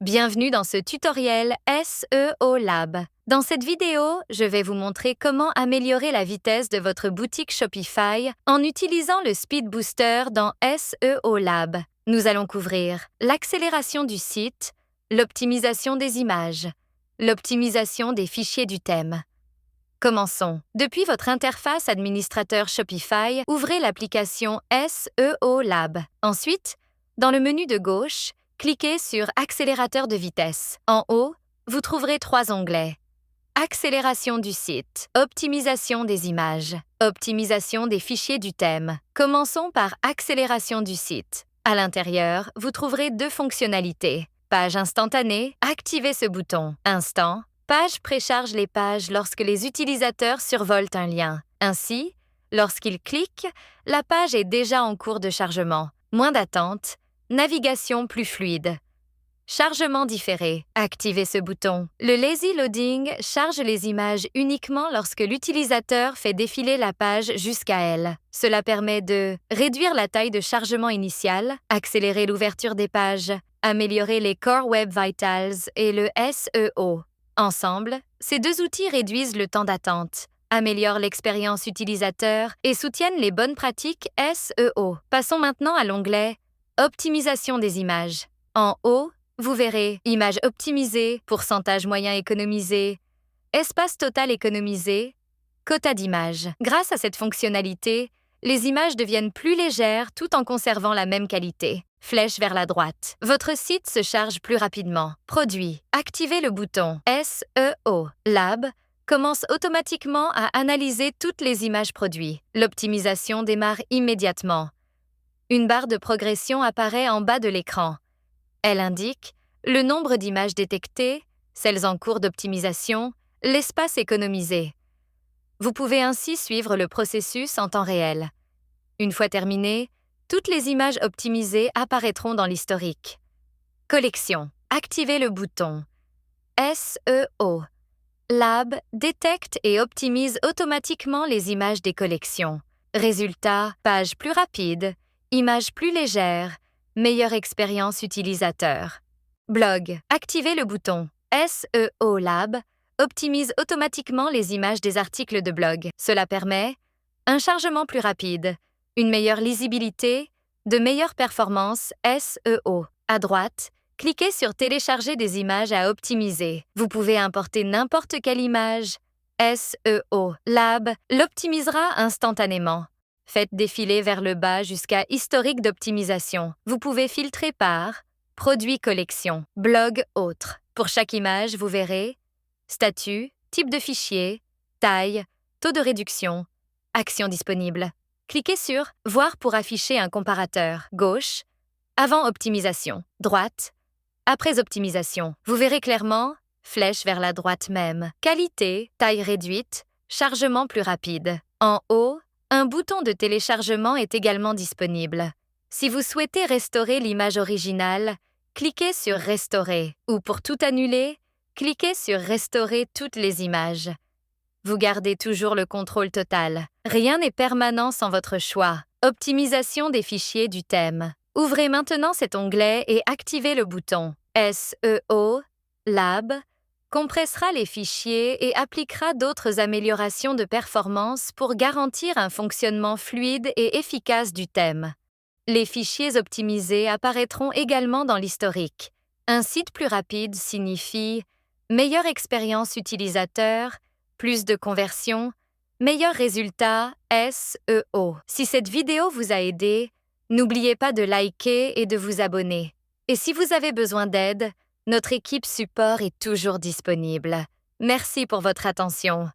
Bienvenue dans ce tutoriel SEO Lab. Dans cette vidéo, je vais vous montrer comment améliorer la vitesse de votre boutique Shopify en utilisant le Speed Booster dans SEO Lab. Nous allons couvrir l'accélération du site, l'optimisation des images, l'optimisation des fichiers du thème. Commençons. Depuis votre interface administrateur Shopify, ouvrez l'application SEO Lab. Ensuite, dans le menu de gauche, cliquez sur Accélérateur de vitesse. En haut, vous trouverez 3 onglets. Accélération du site, optimisation des images, optimisation des fichiers du thème. Commençons par accélération du site. À l'intérieur, vous trouverez 2 fonctionnalités. Page instantanée, activez ce bouton. Instant, page précharge les pages lorsque les utilisateurs survolent un lien. Ainsi, lorsqu'ils cliquent, la page est déjà en cours de chargement. Moins d'attente, navigation plus fluide. Chargement différé. Activez ce bouton. Le lazy loading charge les images uniquement lorsque l'utilisateur fait défiler la page jusqu'à elle. Cela permet de réduire la taille de chargement initial, accélérer l'ouverture des pages, améliorer les Core Web Vitals et le SEO. Ensemble, ces 2 outils réduisent le temps d'attente, améliorent l'expérience utilisateur et soutiennent les bonnes pratiques SEO. Passons maintenant à l'onglet Optimisation des images. En haut, vous verrez Images optimisées, pourcentage moyen économisé, espace total économisé, quota d'images. Grâce à cette fonctionnalité, les images deviennent plus légères tout en conservant la même qualité. Flèche vers la droite. Votre site se charge plus rapidement. Produit. Activez le bouton SEO. Lab commence automatiquement à analyser toutes les images produites. L'optimisation démarre immédiatement. Une barre de progression apparaît en bas de l'écran. Elle indique le nombre d'images détectées, celles en cours d'optimisation, l'espace économisé. Vous pouvez ainsi suivre le processus en temps réel. Une fois terminé, toutes les images optimisées apparaîtront dans l'historique. Collection. Activez le bouton SEO. Lab détecte et optimise automatiquement les images des collections. Résultat, page plus rapide, images plus légères, meilleure expérience utilisateur. Blog. Activez le bouton SEO Lab optimise automatiquement les images des articles de blog. Cela permet un chargement plus rapide, une meilleure lisibilité, de meilleures performances SEO. À droite, cliquez sur Télécharger des images à optimiser. Vous pouvez importer n'importe quelle image. SEO Lab l'optimisera instantanément. Faites défiler vers le bas jusqu'à Historique d'optimisation. Vous pouvez filtrer par Produits collection, blog autre. Pour chaque image, vous verrez statut, type de fichier, taille, taux de réduction, action disponible. Cliquez sur Voir pour afficher un comparateur. Gauche, avant optimisation. Droite, après optimisation. Vous verrez clairement flèche vers la droite même. Qualité, taille réduite, chargement plus rapide. En haut, un bouton de téléchargement est également disponible. Si vous souhaitez restaurer l'image originale, cliquez sur Restaurer ou pour tout annuler, cliquez sur Restaurer toutes les images. Vous gardez toujours le contrôle total. Rien n'est permanent sans votre choix. Optimisation des fichiers du thème. Ouvrez maintenant cet onglet et activez le bouton SEO Lab compressera les fichiers et appliquera d'autres améliorations de performance pour garantir un fonctionnement fluide et efficace du thème. Les fichiers optimisés apparaîtront également dans l'historique. Un site plus rapide signifie meilleure expérience utilisateur, plus de conversions, meilleurs résultats SEO. Si cette vidéo vous a aidé, n'oubliez pas de liker et de vous abonner. Et si vous avez besoin d'aide, notre équipe support est toujours disponible. Merci pour votre attention.